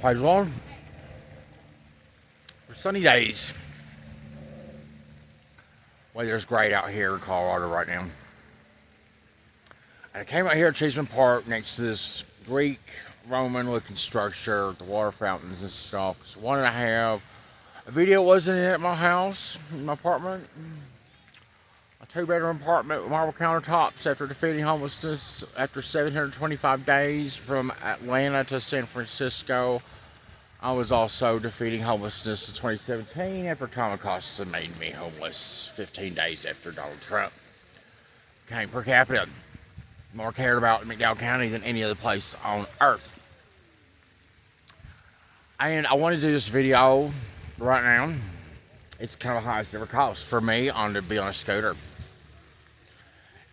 Praise the Lord. For sunny days. Weather's great out here in Colorado right now. And I came out here to Cheeseman Park next to this Greek Roman looking structure, the water fountains and stuff. So I wanted to have a video. Wasn't it at my house, in my apartment? A 2-bedroom apartment with marble countertops after defeating homelessness after 725 days from Atlanta to San Francisco. I was also defeating homelessness in 2017 after Tom Acosta made me homeless 15 days after Donald Trump became per capita more cared about in McDowell County than any other place on earth. And I want to do this video right now. It's kind of the highest ever cost for me to be on a scooter.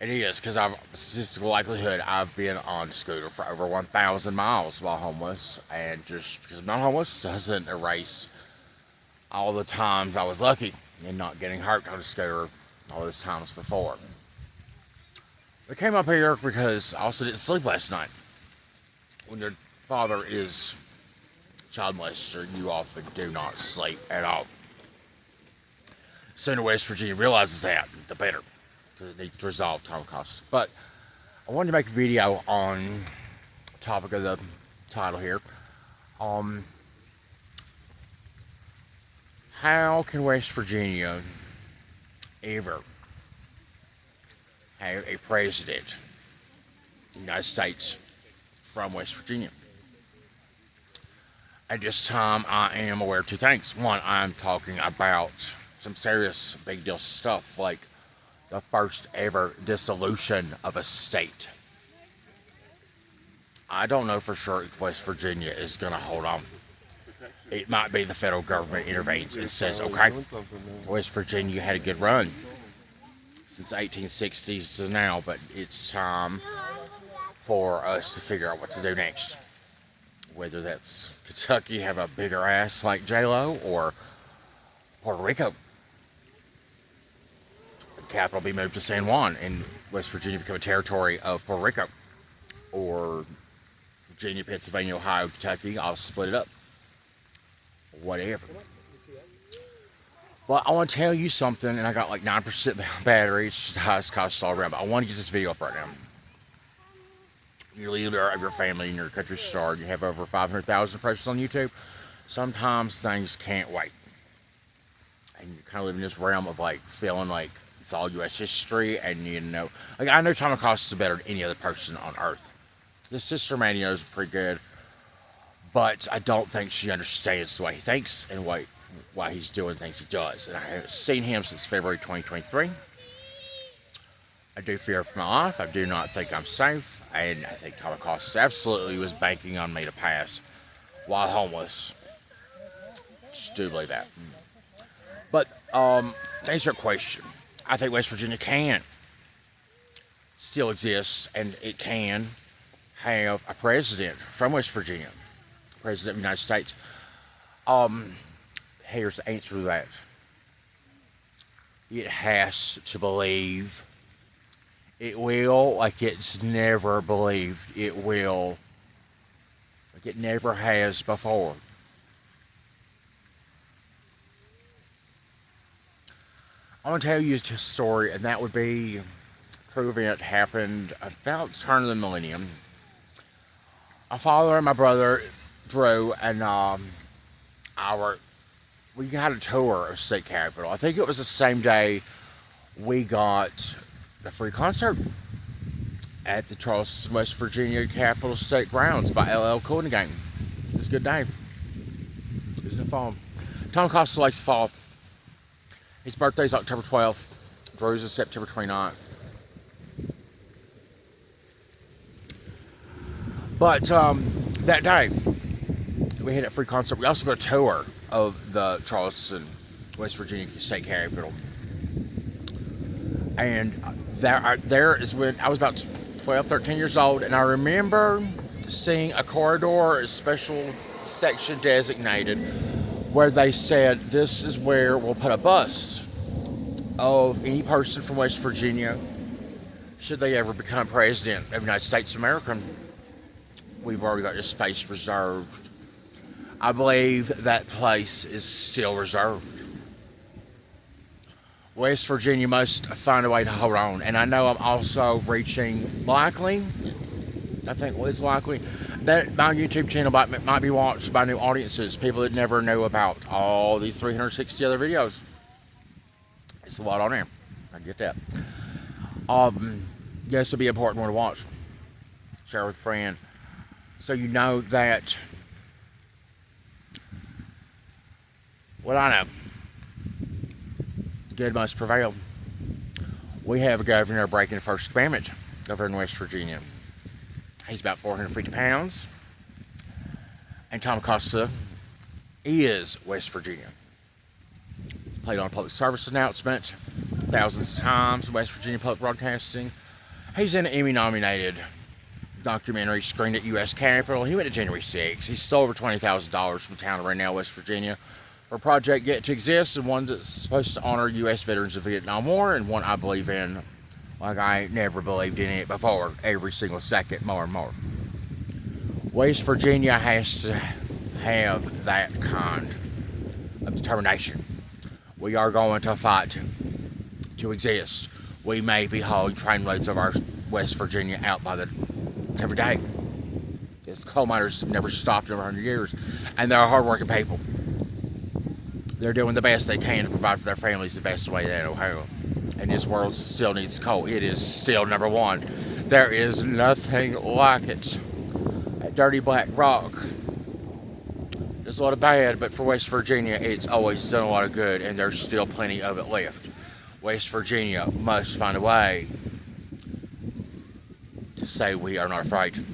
It is, because I've statistical likelihood I've been on a scooter for over 1,000 miles while homeless, and just because I'm not homeless doesn't erase all the times I was lucky in not getting hurt on a scooter all those times before. I came up here because I also didn't sleep last night. When your father is child molester, you often do not sleep at all. The sooner West Virginia realizes that, the better. It needs to resolve Tom Acosta. But I wanted to make a video on the topic of the title here. How can West Virginia ever have a president of the United States from West Virginia? At this time, I am aware of two things. One, I'm talking about some serious big deal stuff, like the first ever dissolution of a state. I don't know for sure if West Virginia is going to hold on. It might be the federal government intervenes and says, okay, West Virginia had a good run since the 1860s to now, but it's time for us to figure out what to do next. Whether that's Kentucky have a bigger ass like J-Lo, or Puerto Rico. Capital be moved to San Juan and West Virginia become a territory of Puerto Rico, or Virginia, Pennsylvania, Ohio, Kentucky, I'll split it up, whatever. Well, I want to tell you something, and I got like 9% battery. It's just the highest cost all around, but I want to get this video up right now. You're the leader of your family and your country's star. You have over 500,000 impressions on YouTube. Sometimes things can't wait, and you kind of live in this realm of like feeling like it's all U.S. history, and like I know Tom Acosta is better than any other person on earth. His sister Mandy knows pretty good, but I don't think she understands the way he thinks and why he's doing things he does. And I haven't seen him since February 2023. I do fear for my life. I do not think I'm safe, and I think Tom Acosta absolutely was banking on me to pass while homeless. Just do believe that. But to answer your question, I think West Virginia can still exist, and it can have a president from West Virginia, president of the United States. Here's the answer to that. It has to believe. It will, like it's never believed. It will, like it never has before. I want to tell you a story, and that would be a true event happened about the turn of the millennium. My father and my brother, Drew, and we got a tour of state capitol. I think it was the same day we got the free concert at the Charleston, West Virginia Capitol State Grounds by LL Cool and the Gang. It was a good day. It was in the fall. Tom Acosta likes the fall. His birthday is October 12th. Drew's is September 29th. But that day, we had a free concert. We also got a tour of the Charleston, West Virginia State Capitol. And there is when I was about 12, 13 years old, and I remember seeing a corridor, a special section designated, where they said, this is where we'll put a bust of any person from West Virginia, should they ever become president of the United States of America. We've already got this space reserved. I believe that place is still reserved. West Virginia must find a way to hold on. And I know I'm also reaching, likely, I think it's likely, that my YouTube channel might be watched by new audiences, people that never knew about all these 360 other videos. It's a lot on there. I get that. This will be an important one to watch. Share with a friend. So you know that, well, I know, good must prevail. We have a governor breaking the first commandment over in West Virginia. He's about 450 pounds. And Tom Acosta is West Virginia. Played on a public service announcement thousands of times, West Virginia Public Broadcasting. He's in an Emmy-nominated documentary screened at U.S. Capitol. He went to January 6th. He stole over $20,000 from a town of Raynell, West Virginia, for a project yet to exist, and one that's supposed to honor U.S. veterans of the Vietnam War, and one I believe in like I never believed in it before, every single second, more and more. West Virginia has to have that kind of determination. We are going to fight to exist. We may be hauling trainloads of our West Virginia out by the every day. Because coal miners have never stopped in 100 years, and they're hardworking people. They're doing the best they can to provide for their families the best way they know how. And this world still needs coal. It is still number one. There is nothing like it. That dirty black rock, there's a lot of bad, but for West Virginia, it's always done a lot of good, and there's still plenty of it left. West Virginia must find a way to say we are not afraid.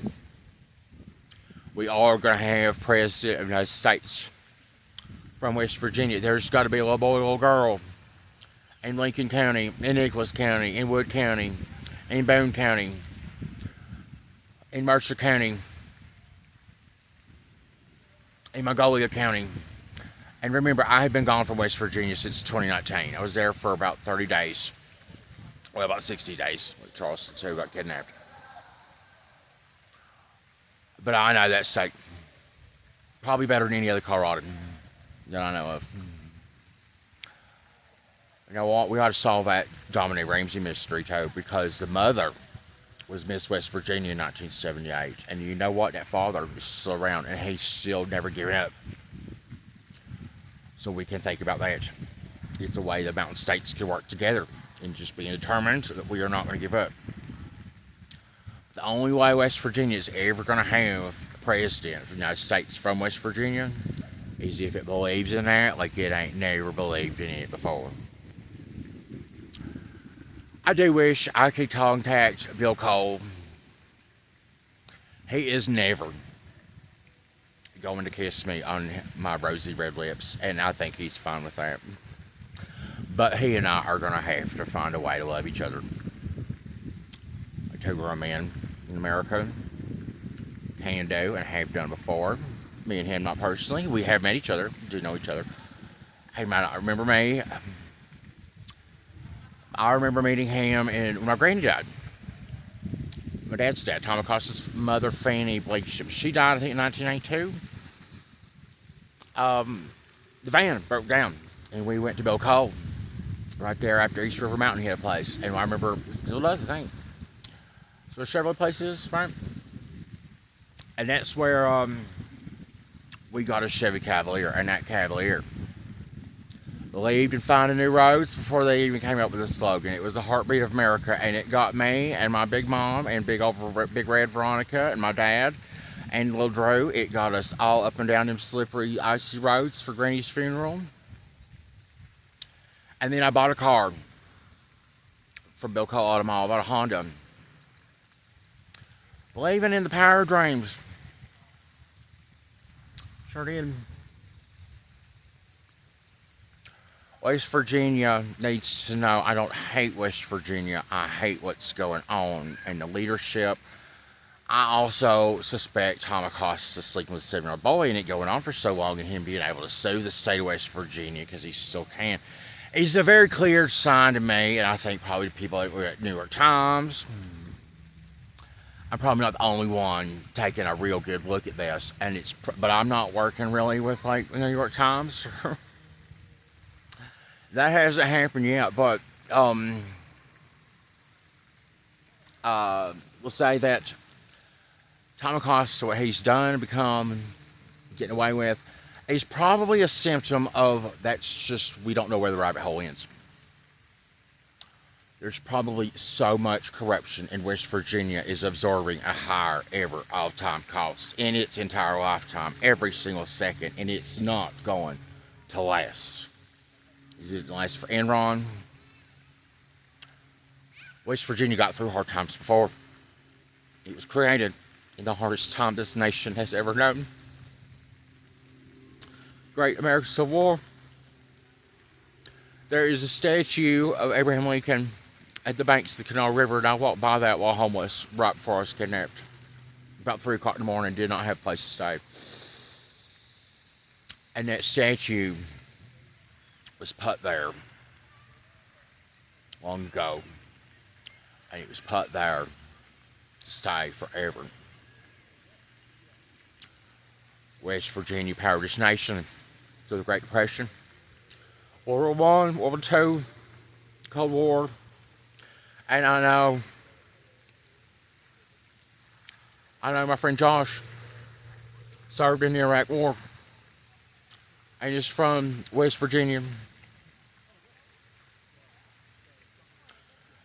We are going to have President of the United States from West Virginia. There's got to be a little boy, little girl in Lincoln County, in Nicholas County, in Wood County, in Boone County, in Mercer County, in Mongolia County. And remember, I have been gone from West Virginia since 2019. I was there for about 30 days. Well, about 60 days with Charleston, who got kidnapped. But I know that state probably better than any other Colorado that I know of. You know what? We ought to solve that Dominic Ramsey mystery too, because the mother was Miss West Virginia in 1978, and you know what? That father is still around, and he's still never given up. So we can think about that. It's a way the mountain states can work together and just being determined that we are not going to give up. The only way West Virginia is ever going to have a president of the United States from West Virginia is if it believes in that like it ain't never believed in it before. I do wish I could contact Bill Cole. He is never going to kiss me on my rosy red lips, and I think he's fine with that. But he and I are going to have to find a way to love each other. Two grown men in America can do and have done before. Me and him, not personally. We have met each other, do know each other. He might not remember me. I remember meeting him when my granny died. My dad's dad, Tom Acosta's mother, Fanny Blankenship. She died, I think, in 1992. The van broke down, and we went to Bill Cole right there after East River Mountain. He had a place, and I remember it still does, I think. So the Chevrolet place is, right? And that's where we got a Chevy Cavalier, and that Cavalier believed in finding new roads before they even came up with a slogan. It was the heartbeat of America, and it got me and my big mom and big red Veronica and my dad and little Drew. It got us all up and down them slippery, icy roads for Granny's funeral. And then I bought a car from Bill Cole Automall. I bought a Honda. Believing in the power of dreams. Sure did. West Virginia needs to know I don't hate West Virginia. I hate what's going on in the leadership. I also suspect Tom Acosta sleeping with a 7-year-old boy and it going on for so long and him being able to sue the state of West Virginia because he still can. It's a very clear sign to me, and I think probably people at New York Times, I'm probably not the only one taking a real good look at this, and but I'm not working really with like the New York Times. That hasn't happened yet, but we'll say that Tom Acosta, what he's done, become, getting away with, is probably a symptom of that's just, we don't know where the rabbit hole ends. There's probably so much corruption in West Virginia is absorbing a higher ever all-time cost in its entire lifetime, every single second, and it's not going to last. Is it last for Enron? West Virginia got through hard times before. It was created in the hardest time this nation has ever known. Great American Civil War. There is a statue of Abraham Lincoln at the banks of the Canal River, and I walked by that while homeless right before I was kidnapped. About 3 o'clock in the morning, did not have a place to stay. And that statue was put there long ago. And it was put there to stay forever. West Virginia powered this nation through the Great Depression, World War I, World War II, Cold War. And I know my friend Josh served in the Iraq War, and he's from West Virginia.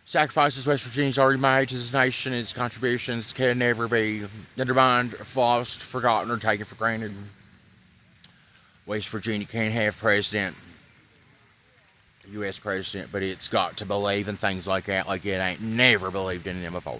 Sacrifices West Virginia's already made to this nation, its contributions can never be undermined, lost, forgotten, or taken for granted. West Virginia can't have president, U.S. president, but it's got to believe in things like that, like it ain't never believed in them before.